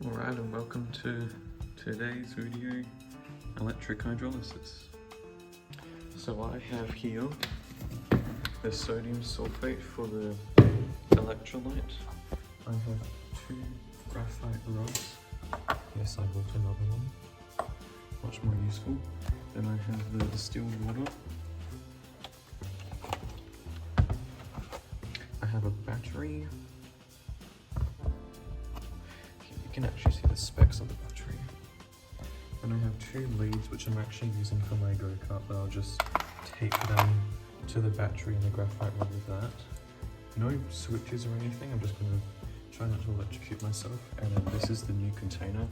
Alright, and welcome to today's video, electric hydrolysis. So I have here the sodium sulfate for the electrolyte. I have two graphite rods. Yes, I bought another one, much more useful. Then I have the distilled water. I have a battery. You can actually see the specs of the battery. And I have two leads which I'm actually using for my go-kart, but I'll just tape them to the battery and the graphite rod with that. No switches or anything, I'm just going to try not to electrocute myself. And then this is the new container.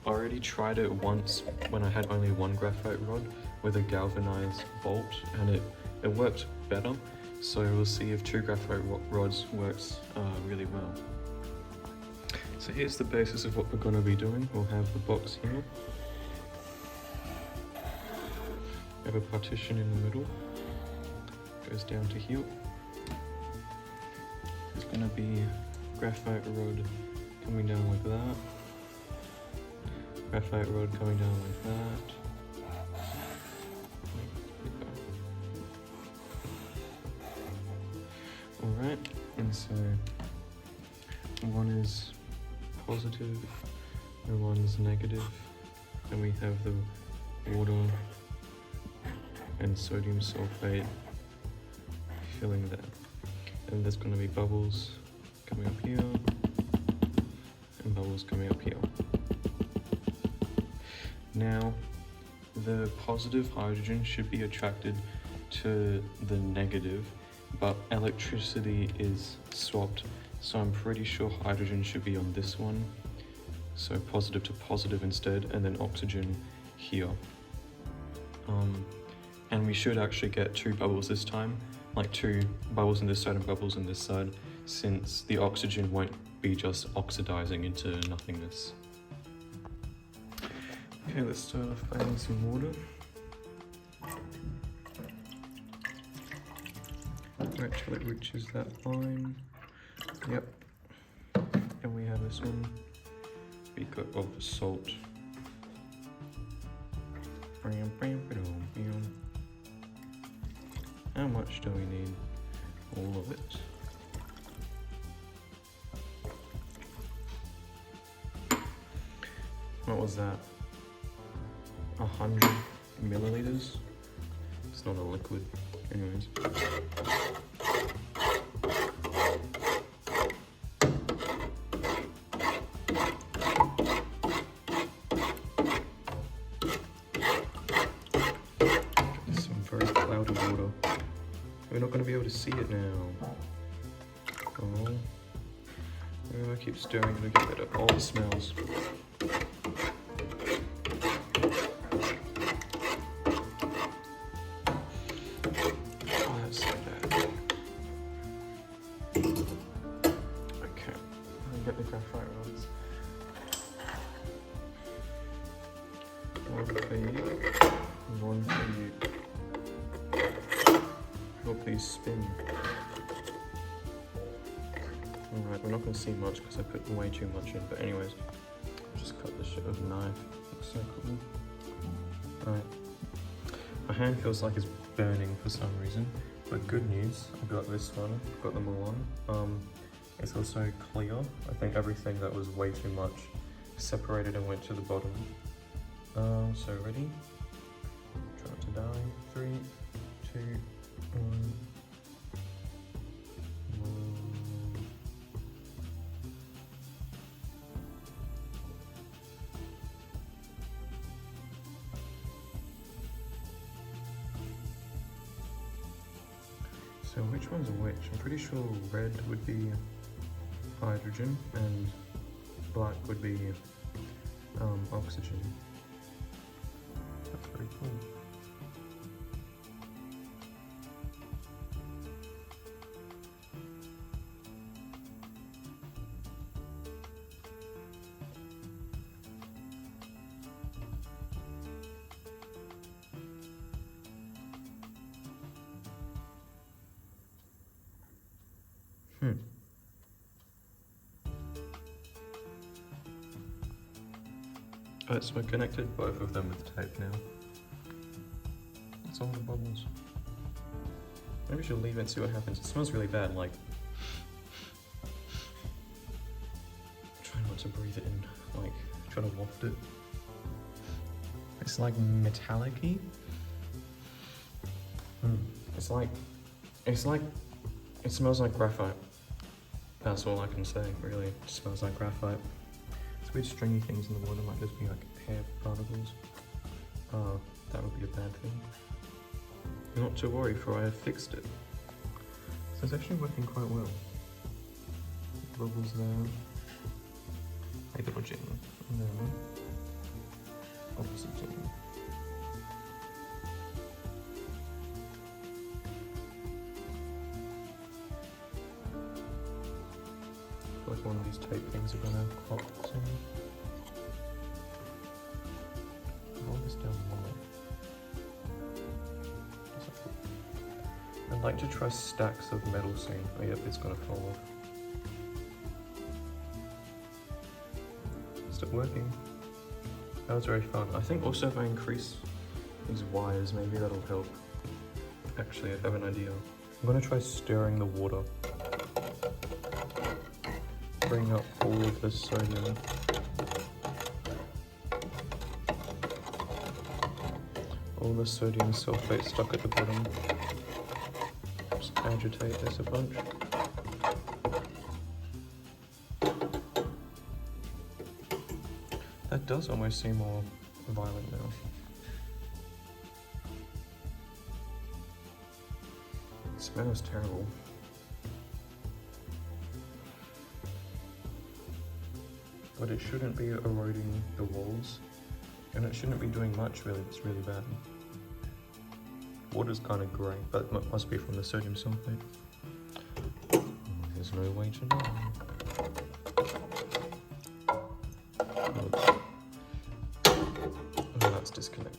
I already tried it once when I had only one graphite rod with a galvanized bolt, and it worked better. So we'll see if two graphite rods works really well. So here's the basis of what we're going to be doing. We'll have the box here. We have a partition in the middle. Goes down to here. There's going to be graphite rod coming down like that. Graphite rod coming down like that. Alright, and so one is positive and one's negative, and we have the water and sodium sulfate filling that. And there's going to be bubbles coming up here and bubbles coming up here. Now, the positive hydrogen should be attracted to the negative, but electricity is swapped, so I'm pretty sure hydrogen should be on this one, so positive to positive instead, and then oxygen here. And we should actually get two bubbles this time, like two bubbles on this side and bubbles on this side, since the oxygen won't be just oxidizing into nothingness. Okay, let's start off by adding some water. Wait till it reaches that line. Yep. And we have this one, beaker of salt. How much do we need? All of it. What was that? 100 milliliters? It's not a liquid. Anyways. Some very cloudy water. We're not going to be able to see it now. Oh. I keep stirring to get rid of all the smells. Get the graphite rods. One for you, one for you. Hope these spin. Alright, we're not going to see much because I put way too much in, but anyways, just cut the shit with a knife. Looks so cool. Alright. My hand feels like it's burning for some reason, but good news, I got this one, got them all on. It's also clear. I think everything that was way too much separated and went to the bottom. So ready? Try not to die. 3, 2, 1. So which one's which? I'm pretty sure red would be hydrogen and black would be oxygen. That's very cool. Alright, so I connected both of them with tape now. That's all the bubbles. Maybe we should leave it and see what happens. It smells really bad, like... Try not to breathe it in, like, try to waft it. It's like metallic-y. It's like, it smells like graphite. That's all I can say, really. It smells like graphite. It's weird stringy things in the water, might just be like hair particles. That would be a bad thing. Not to worry, for I have fixed it. So it's actually working quite well. Bubbles there. Hydrogen. And then oxygen. I feel like one of these tape things are gonna pop soon. Roll this down more. I'd like to try stacks of metal soon. Oh yep, it's gonna fall off. Still working. That was very fun. I think also if I increase these wires, maybe that'll help. Actually, I have an idea. I'm gonna try stirring the water. Bring up all of the sodium. All the sodium sulfate stuck at the bottom. Just agitate this a bunch. That does almost seem more violent now. It smells terrible. But it shouldn't be eroding the walls, and it shouldn't be doing much really. It's really bad. Water's kind of grey, but it must be from the sodium sulfate. There's no way to know. Oh, that's disconnected.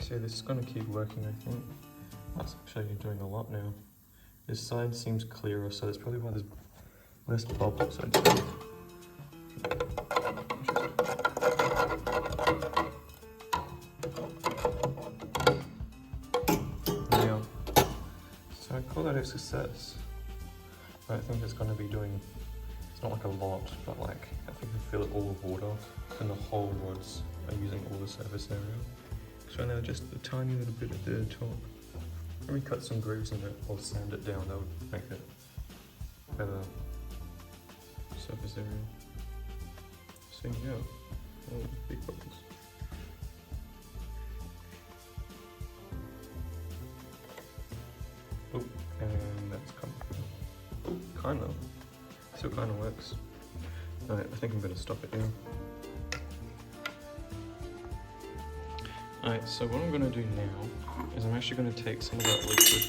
So this is going to keep working, I think. That's actually doing a lot now. This side seems clearer, so that's probably why there's less bubbles, I'd say. Yeah. So I call that a success. I think it's going to be doing, it's not like a lot, but like, I think I fill it all with water, and the whole rods are using all the surface area. So now just a tiny little bit at the top. Maybe cut some grooves in it or sand it down, that would make it better surface area. So yeah, oh, big bubbles. Oh, and that's coming through. Oh, kinda. Still kinda works. Alright, I think I'm gonna stop it now. Alright, so what I'm going to do now is I'm actually going to take some of that liquid,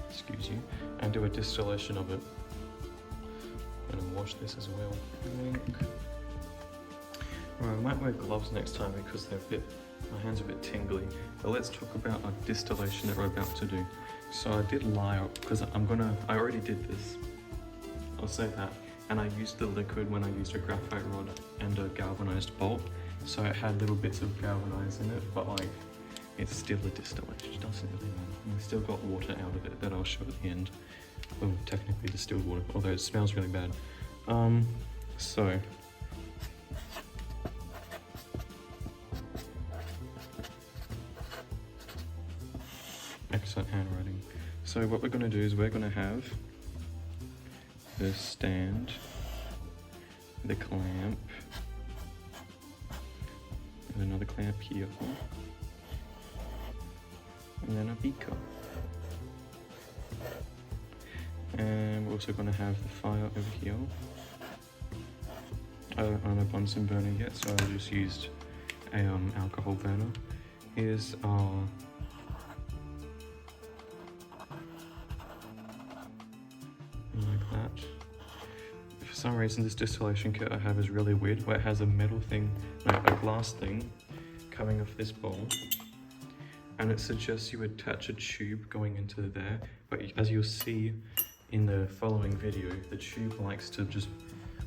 excuse you, and do a distillation of it. I'm going to wash this as well, I think. Alright, I might wear gloves next time because they're my hands are a bit tingly. But let's talk about our distillation that we're about to do. So I did lie up because I already did this. I'll say that. And I used the liquid when I used a graphite rod and a galvanized bolt. So it had little bits of galvanized in it, but like, it's still a distillation, it doesn't really matter. And we still got water out of it that I'll show at the end. Well, technically distilled water, although it smells really bad. So. Excellent handwriting. So what we're gonna do is we're gonna have the stand, the clamp, and another clamp here, and then a beaker. And we're also going to have the fire over here. I don't own a Bunsen burner yet, so I just used a alcohol burner. Here's our like that. For some reason this distillation kit I have is really weird, where it has a metal thing, no, a glass thing coming off this bowl, and it suggests you attach a tube going into there, but as you'll see in the following video, the tube likes to just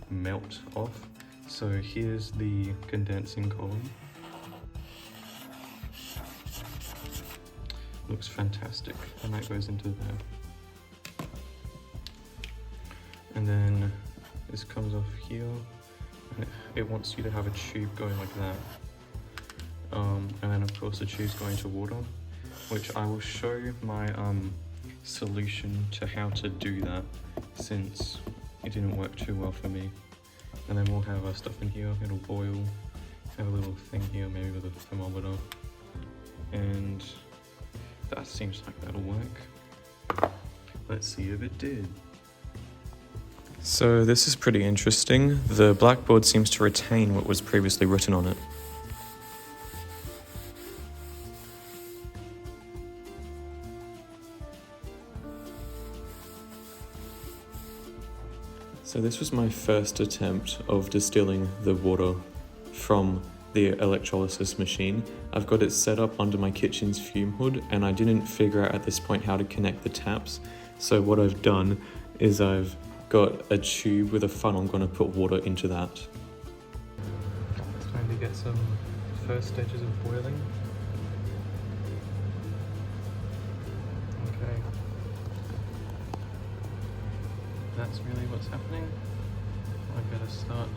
melt off, So here's the condensing column. Looks fantastic, and that goes into there. And then this comes off here, and it wants you to have a tube going like that. And then of course the tube's going to water, which I will show my solution to how to do that, since it didn't work too well for me. And then we'll have our stuff in here, it'll boil, have a little thing here maybe with a thermometer, and that seems like that'll work. Let's see if it did. So this is pretty interesting. The blackboard seems to retain what was previously written on it. So this was my first attempt of distilling the water from the electrolysis machine. I've got it set up under my kitchen's fume hood, and I didn't figure out at this point how to connect the taps. So what I've done is I've got a tube with a funnel. I'm going to put water into that. It's time to get some first stages of boiling. Okay. That's really what's happening. I better start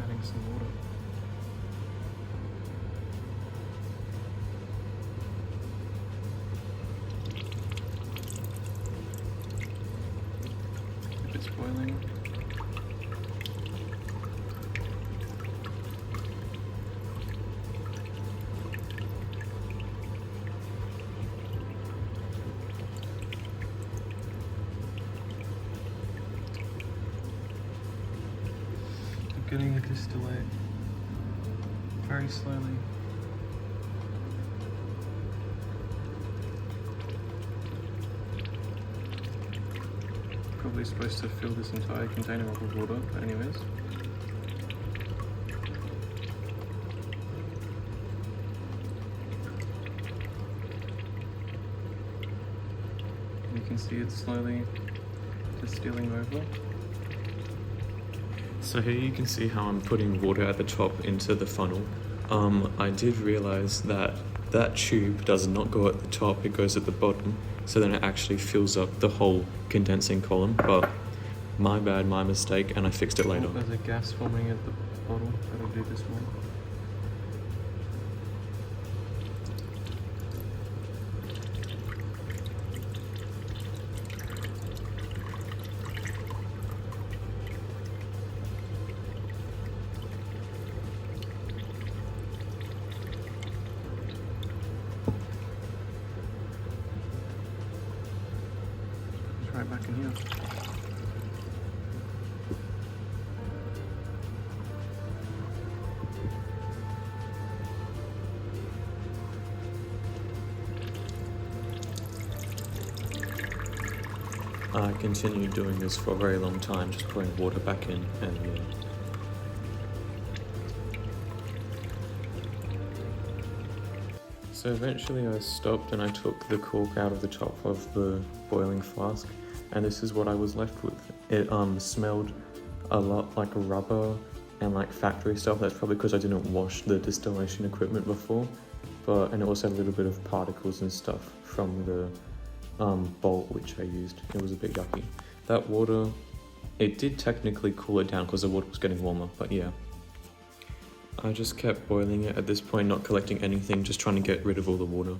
adding some water. If it's boiling. Getting the distillate very slowly. Probably supposed to fill this entire container up with water, but anyways. You can see it slowly distilling over. So here you can see how I'm putting water at the top into the funnel. I did realize that that tube does not go at the top, it goes at the bottom, so then it actually fills up the whole condensing column, but my bad, my mistake, and I fixed it later. There's a gas forming at the bottom, that'll do this one. Right back in here. I continued doing this for a very long time, just pouring water back in and So eventually I stopped and I took the cork out of the top of the boiling flask, and this is what I was left with. It smelled a lot like rubber and like factory stuff. That's probably because I didn't wash the distillation equipment before, and it also had a little bit of particles and stuff from the bowl which I used. It was a bit yucky. That water, it did technically cool it down because the water was getting warmer, but yeah. I just kept boiling it at this point, not collecting anything, just trying to get rid of all the water.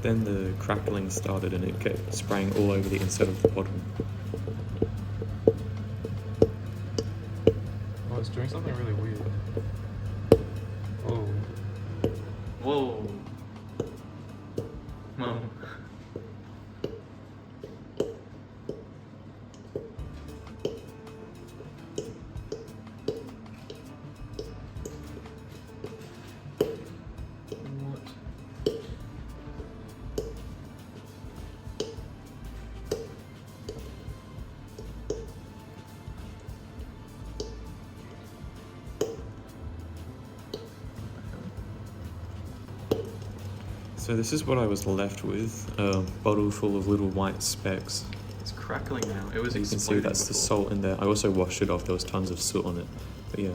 Then the crackling started and it kept spraying all over the inside of the bottle. Oh, it's doing something really weird. Whoa. Whoa. Whoa. So this is what I was left with, a bottle full of little white specks. It's crackling now. It was You can see that's the salt in there. I also washed it off, there was tons of soot on it. But yeah.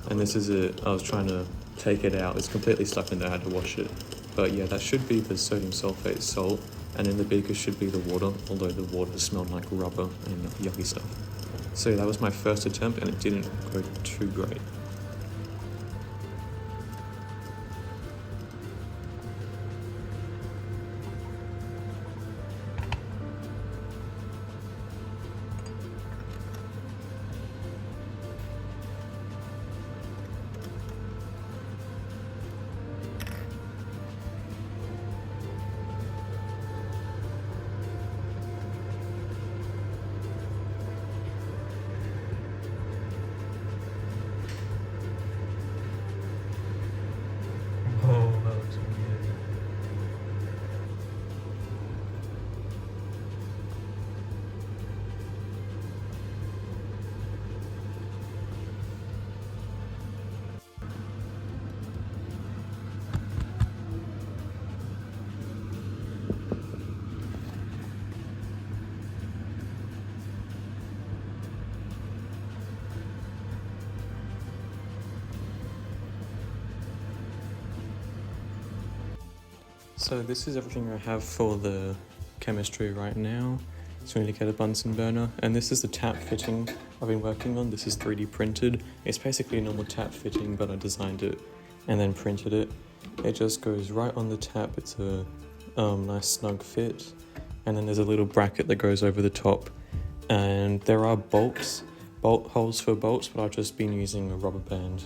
And this is it. I was trying to take it out. It's completely stuck in there, I had to wash it. But yeah, that should be the sodium sulfate salt. And in the beaker should be the water, although the water smelled like rubber and yucky stuff. So yeah, that was my first attempt and it didn't go too great. Oh, that looks weird. So this is everything I have for the chemistry right now. So we need to get a Bunsen burner, and this is the tap fitting I've been working on. This is 3D printed. It's basically a normal tap fitting, but I designed it and then printed it. It just goes right on the tap. It's a nice snug fit, and then there's a little bracket that goes over the top, and there are bolt holes for bolts, but I've just been using a rubber band,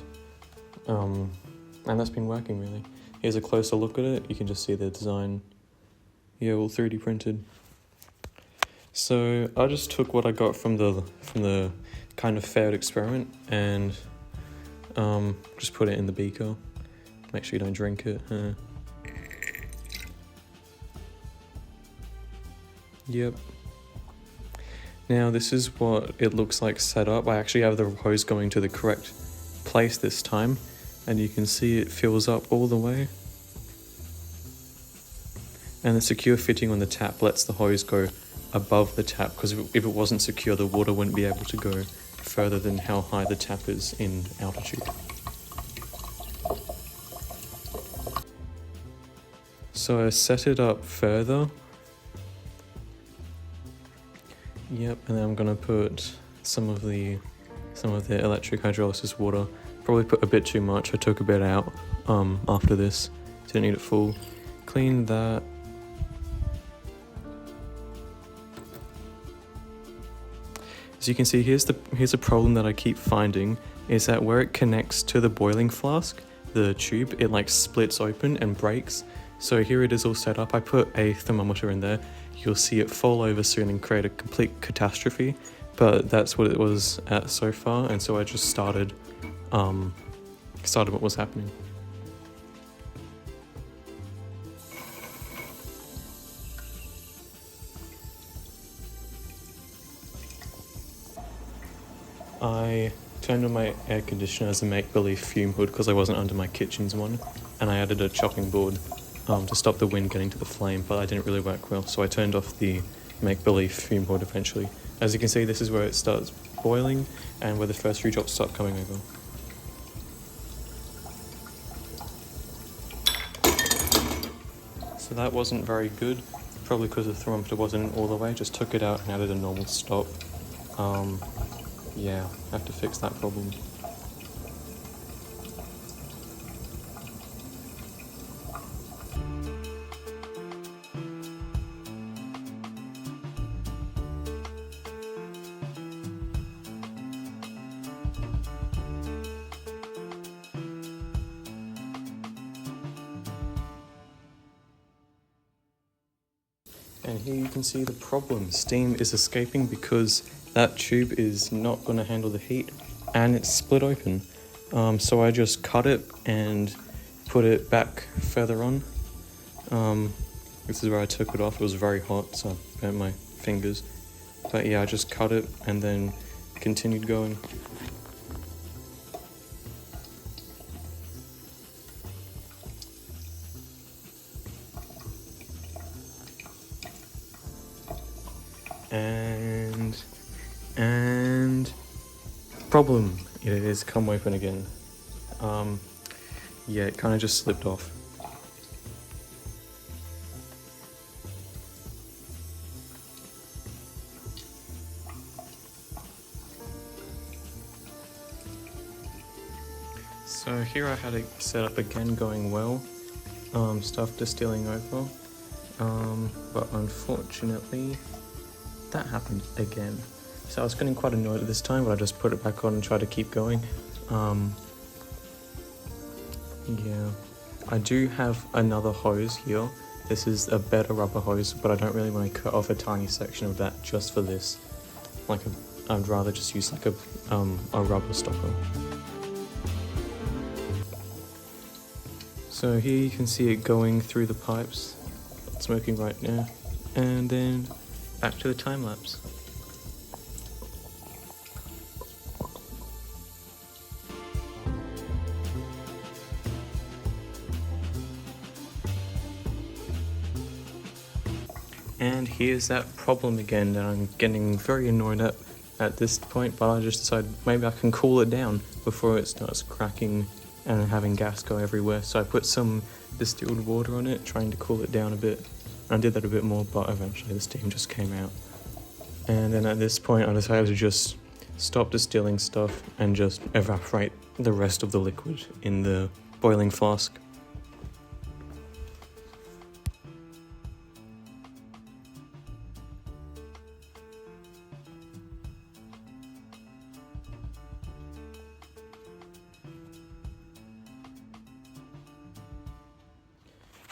and that's been working really. Here's a closer look at it. You can just see the design. Yeah, all 3D printed. So I just took what I got from the kind of failed experiment and just put it in the beaker. Make sure you don't drink it. Yep. Now this is what it looks like set up. I actually have the hose going to the correct place this time, and you can see it fills up all the way. And the secure fitting on the tap lets the hose go above the tap, because if it wasn't secure, the water wouldn't be able to go further than how high the tap is in altitude. So I set it up further. Yep, and then I'm gonna put some of the electric hydrolysis water. Probably put a bit too much. I took a bit out after this. Didn't need it full. Clean that. As you can see, here's a problem that I keep finding, is that where it connects to the boiling flask, the tube, it like splits open and breaks. So here it is all set up. I put a thermometer in there. You'll see it fall over soon and create a complete catastrophe, but that's what it was at so far, and so I just started what was happening. I turned on my air conditioner as a make-believe fume hood because I wasn't under my kitchen's one, and I added a chopping board to stop the wind getting to the flame, but that didn't really work well, so I turned off the make-believe fume hood eventually. As you can see, this is where it starts boiling and where the first few drops start coming over. So that wasn't very good, probably because the thermometer wasn't all the way. Just took it out and added a normal stop. Yeah, have to fix that problem. And here you can see the problem. Steam is escaping because that tube is not going to handle the heat and it's split open. So I just cut it and put it back further on. This is where I took it off. It was very hot, so I burnt my fingers. But yeah, I just cut it and then continued going. and problem. It has come open again. Yeah, it kind of just slipped off. So here I had it set up again, going well. Stuff distilling over. But unfortunately, that happened again. So I was getting quite annoyed at this time, but I just put it back on and tried to keep going. Yeah, I do have another hose here. This is a better rubber hose, but I don't really want to cut off a tiny section of that just for this. I'd rather just use like a rubber stopper. So here you can see it going through the pipes, smoking right now, and then back to the time lapse. And here's that problem again that I'm getting very annoyed at this point, but I just decided maybe I can cool it down before it starts cracking and having gas go everywhere. So I put some distilled water on it, trying to cool it down a bit. I did that a bit more, but eventually the steam just came out. And then at this point I decided to just stop distilling stuff and just evaporate the rest of the liquid in the boiling flask.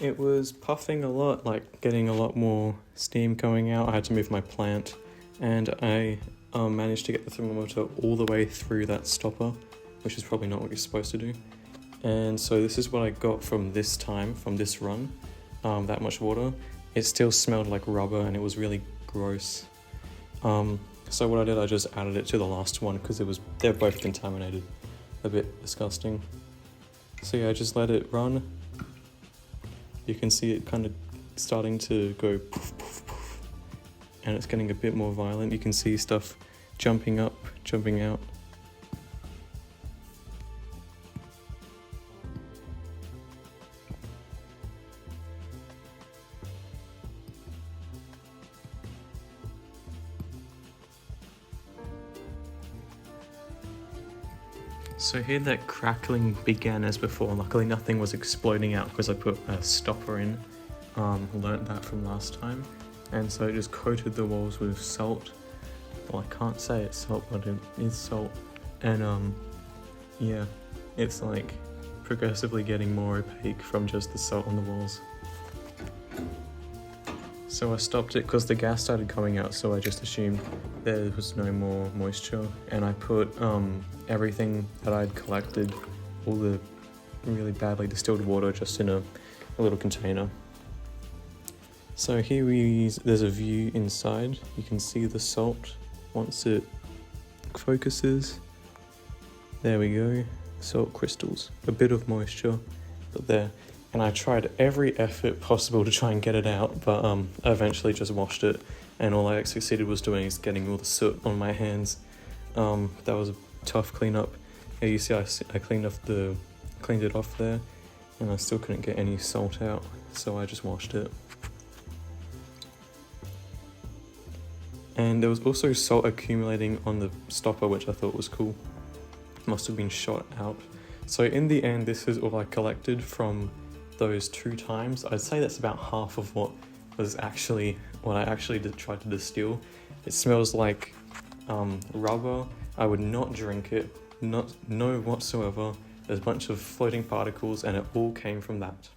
It was puffing a lot, like getting a lot more steam coming out. I had to move my plant, and I managed to get the thermometer all the way through that stopper, which is probably not what you're supposed to do. And so this is what I got from this time, from this run, that much water. It still smelled like rubber and it was really gross. So what I did, I just added it to the last one because they're both contaminated. A bit disgusting. So yeah, I just let it run. You can see it kind of starting to go poof, poof, poof, and it's getting a bit more violent. You can see stuff jumping up, jumping out. So here that crackling began as before. Luckily nothing was exploding out because I put a stopper in. Learnt that from last time. And so it just coated the walls with salt. Well, I can't say it's salt, but it is salt. And yeah, it's like progressively getting more opaque from just the salt on the walls. So I stopped it because the gas started coming out, so I just assumed there was no more moisture, and I put everything that I'd collected, all the really badly distilled water, just in a little container. So here there's a view inside. You can see the salt once it focuses. There we go, salt crystals, a bit of moisture, but there. And I tried every effort possible to try and get it out, but I eventually just washed it, and all I succeeded was doing is getting all the soot on my hands. That was a tough cleanup. Yeah, you see I cleaned it off there, and I still couldn't get any salt out, so I just washed it. And there was also salt accumulating on the stopper, which I thought was cool. Must have been shot out. So in the end, this is all I collected from those 2 times. I'd say that's about half of what I actually tried to distill. It smells like rubber. I would not drink it, no whatsoever. There's a bunch of floating particles, and it all came from that.